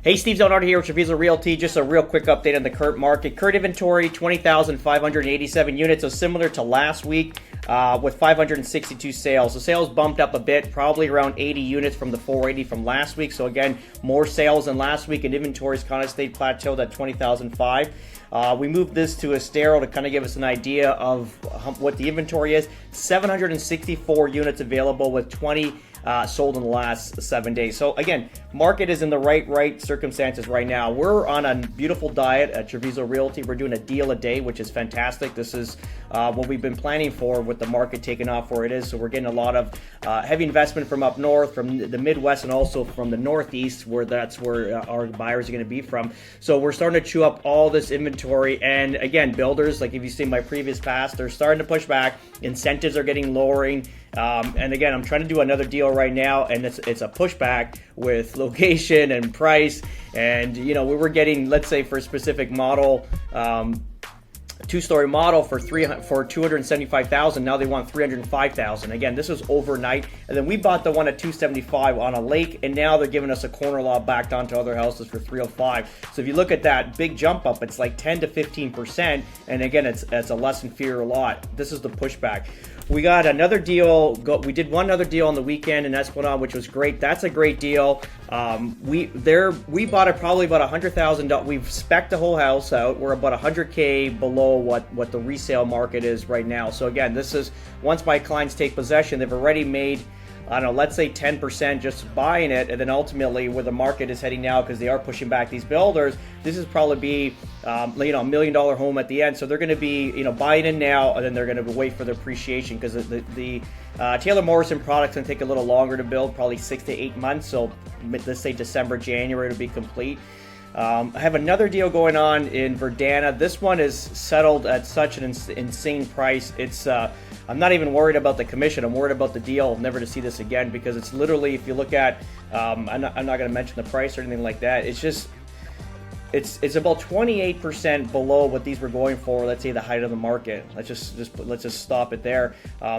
Hey, Steve Zonardi here with Treviso Realty. Just a real quick update on the current market. Current inventory, 20,587 units, so similar to last week with 562 sales. So sales bumped up a bit, probably around 80 units from the 480 from last week. So again, more sales than last week, and inventories kind of stayed plateaued at 20,005. We moved this to Estero to kind of give us an idea of what the inventory is. 764 units available with 20 sold in the last 7 days. So again, market is in the right circumstances right now. We're on a beautiful diet at Treviso Realty. We're doing a deal a day, which is fantastic. This is what we've been planning for with the market taking off where it is. So we're getting a lot of heavy investment from up north, from the Midwest, and also from the Northeast, where that's where our buyers are going to be from. So we're starting to chew up all this inventory. And again, builders, like if you've seen my previous past, they're starting to push back. Incentives are getting lowering. And again, I'm trying to do another deal right now, and it's a pushback with location and price. And we were getting, let's say for a specific model, two-story model for 275,000. Now they want 305,000. Again, this was overnight, and then we bought the one at 275 on a lake, and now they're giving us a corner lot backed onto other houses for 305. So if you look at that big jump up, it's like 10 to 15%, and again, it's a less inferior lot. This is the pushback. We got another deal. We did one other deal on the weekend in Esplanade, which was great. That's a great deal. We bought it probably about $100,000. We've spec'd the whole house out. We're about $100K below what the resale market is right now. So again, this is once my clients take possession, they've already made, I don't know, let's say 10% just buying it, and then ultimately where the market is heading now, because they are pushing back these builders, this is probably be $1 million home at the end. So they're going to be buying in now, and then they're going to wait for the appreciation, because the Taylor Morrison product's going to take a little longer to build, probably 6 to 8 months. So let's say December, January to be complete. I have another deal going on in Verdana. This one is settled at such an insane price. It's I'm not even worried about the commission. I'm worried about the deal, never to see this again, because it's literally, if you look at, I'm not going to mention the price or anything like that. It's just, it's about 28% below what these were going for. Let's say the height of the market. Let's just stop it there.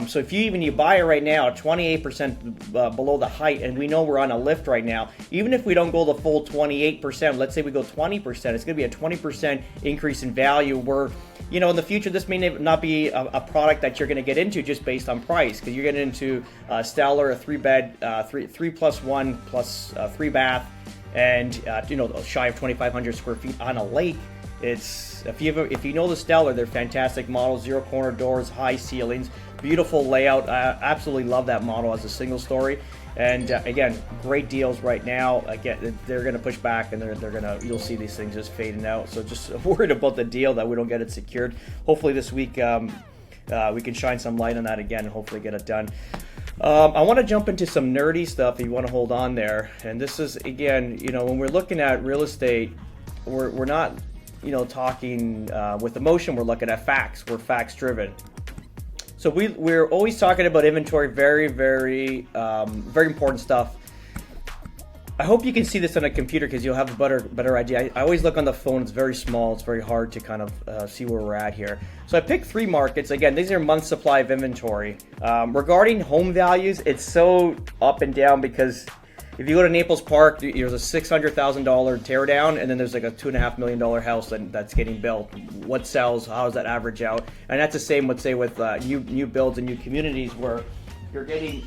So if you buy it right now, 28% below the height, and we know we're on a lift right now. Even if we don't go the full 28%, let's say we go 20%, it's going to be a 20% increase in value. Where in the future, this may not be a product that you're going to get into just based on price, because you're getting into Stellar, a 3-bed, 3+1 plus 3-bath. And shy of 2,500 square feet on a lake. It's if you know the Stellar, they're fantastic models. 0 corner doors, high ceilings, beautiful layout. I absolutely love that model as a single story. And again, great deals right now. Again, they're going to push back, and you'll see these things just fading out. So just worried about the deal that we don't get it secured. Hopefully this week we can shine some light on that again and hopefully get it done. I want to jump into some nerdy stuff if you want to hold on there. And this is, again, when we're looking at real estate, we're not, talking with emotion. We're looking at facts. We're facts driven. So we're always talking about inventory. Very, very, very important stuff. I hope you can see this on a computer, because you'll have a better idea. I always look on the phone. It's very small. It's very hard to kind of see where we're at here. So I picked 3 markets. Again, these are months supply of inventory. Regarding home values, it's so up and down, because if you go to Naples Park, there's a $600,000 teardown, and then there's like a $2.5 million house that's getting built. What sells? How does that average out? And that's the same, let's say, with new builds and new communities, where you're getting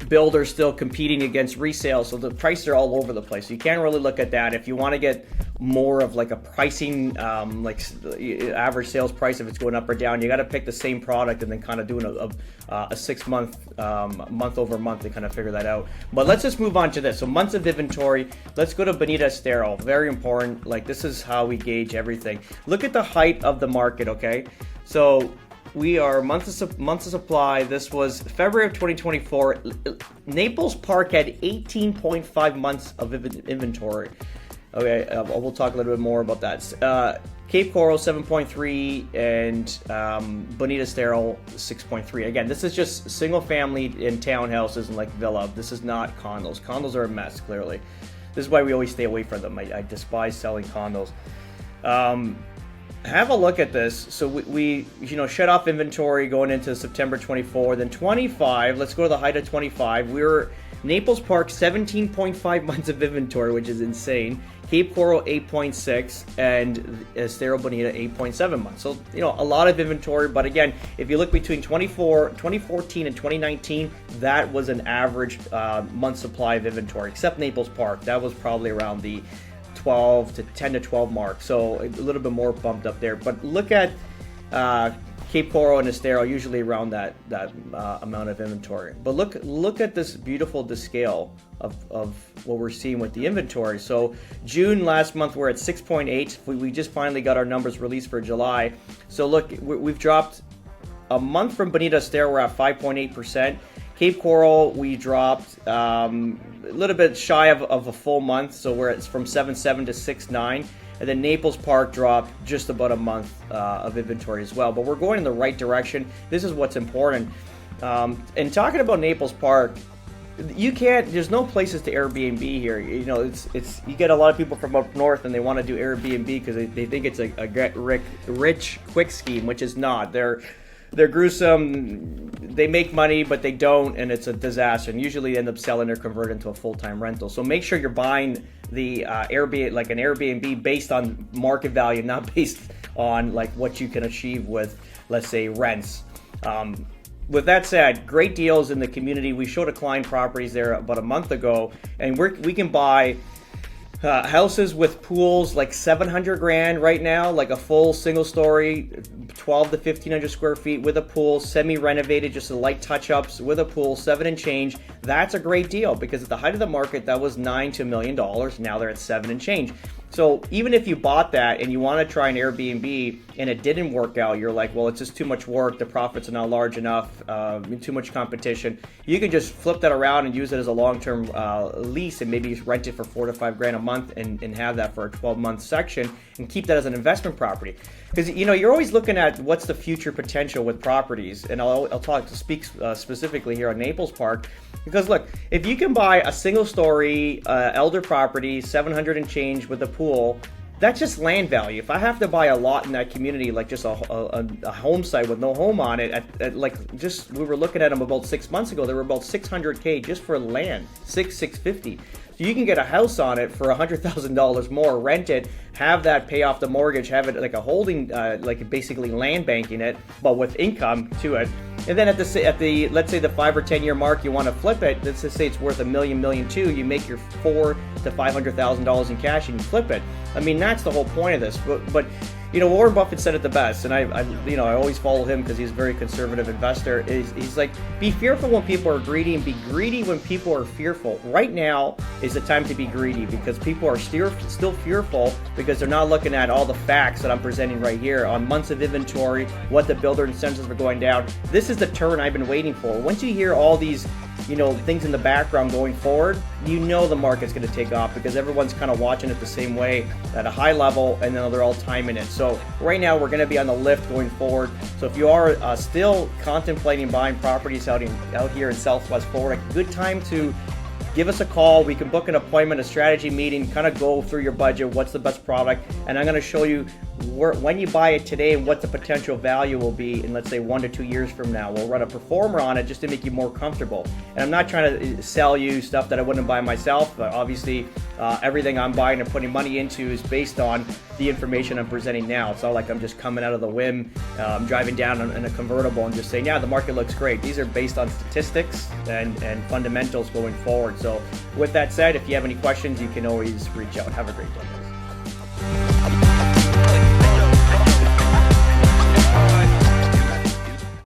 builders still competing against resale, so the prices are all over the place. So you can't really look at that. If you want to get more of like a pricing, like average sales price, if it's going up or down, you got to pick the same product and then kind of doing a 6 month, month over month to kind of figure that out. But let's just move on to this. So months of inventory. Let's go to Bonita, Estero. Very important. Like, this is how we gauge everything. Look at the height of the market. Okay, so we are months of supply. This was February of 2024. Naples Park had 18.5 months of inventory. Okay, we'll talk a little bit more about that. Cape Coral 7.3 and Bonita Estero 6.3. Again, this is just single family in townhouses and like villa. This is not condos. Condos are a mess, clearly. This is why we always stay away from them. I despise selling condos. Have a look at this. So we shut off inventory going into September 24. Then 25. Let's go to the height of 25. Naples Park, 17.5 months of inventory, which is insane. Cape Coral, 8.6, and Estero, Bonita, 8.7 months. So, a lot of inventory. But again, if you look between 2014 and 2019, that was an average month supply of inventory, except Naples Park. That was probably around the 10 to 12 mark. So a little bit more bumped up there. But look at Cape Coral and Estero, usually around that amount of inventory. But look at this beautiful scale of what we're seeing with the inventory. So June last month we're at 6.8. We just finally got our numbers released for July. So look, we've dropped a month from Bonita. Estero, we're at 5.8%. Cape Coral, we dropped a little bit shy of a full month, so we're at from 7.7 to 6.9. And then Naples Park dropped just about a month of inventory as well. But we're going in the right direction. This is what's important. And talking about Naples Park, there's no places to Airbnb here. You get a lot of people from up north and they want to do Airbnb because they think it's a get rich quick scheme, which is not. They're gruesome. They make money, but they don't, and it's a disaster. And usually they end up selling or convert into a full-time rental. So make sure you're buying the Airbnb, like an Airbnb, based on market value, not based on like what you can achieve with, let's say, rents. With that said, great deals in the community. We showed a client properties there about a month ago, and we can buy houses with pools like 700 grand right now, like a full single story, 12 to 1500 square feet with a pool, semi-renovated, just a light touch-ups with a pool, 7 and change. That's a great deal because at the height of the market, that was $9 to $1 million. Now they're at 7 and change. So even if you bought that and you want to try an Airbnb and it didn't work out, you're like, well, it's just too much work, the profits are not large enough, too much competition. You can just flip that around and use it as a long-term lease and maybe rent it for $4 to $5 grand a month and have that for a 12-month section and keep that as an investment property. Because you're always looking at what's the future potential with properties, and I'll speak specifically here on Naples Park. Because look, if you can buy a single-story elder property, 700 and change with a pool, that's just land value. If I have to buy a lot in that community, like just a home site with no home on it, we were looking at them about 6 months ago. They were about $600K just for land, $650. So you can get a house on it for $100,000 more, rent it, have that pay off the mortgage, have it like a holding, like basically land banking it, but with income to it. And then at the let's say the 5 or 10 year mark, you want to flip it. Let's just say it's worth $1 million, $1.2 million. You make your $400,000 to $500,000 in cash and you flip it. I mean, that's the whole point of this. But Warren Buffett said it the best, and I always follow him because he's a very conservative investor. He's like, be fearful when people are greedy and be greedy when people are fearful. Right now is the time to be greedy because people are still fearful because they're not looking at all the facts that I'm presenting right here on months of inventory, what the builder incentives are going down. This is the turn I've been waiting for. Once you hear all these things in the background going forward, the market's going to take off because everyone's kind of watching it the same way at a high level, and then they're all timing it. So right now we're going to be on the lift going forward. So if you are still contemplating buying properties out here in Southwest Florida, good time to give us a call. We can book an appointment, a strategy meeting, kind of go through your budget, what's the best product, and I'm going to show you when you buy it today and what the potential value will be in, let's say, 1 to 2 years from now. We'll run a performer on it just to make you more comfortable. And I'm not trying to sell you stuff that I wouldn't buy myself, but obviously everything I'm buying and putting money into is based on the information I'm presenting now. It's not like I'm just coming out of the whim, driving down in a convertible and just saying, yeah, the market looks great. These are based on statistics and fundamentals going forward. So with that said, if you have any questions, you can always reach out. Have a great day, guys.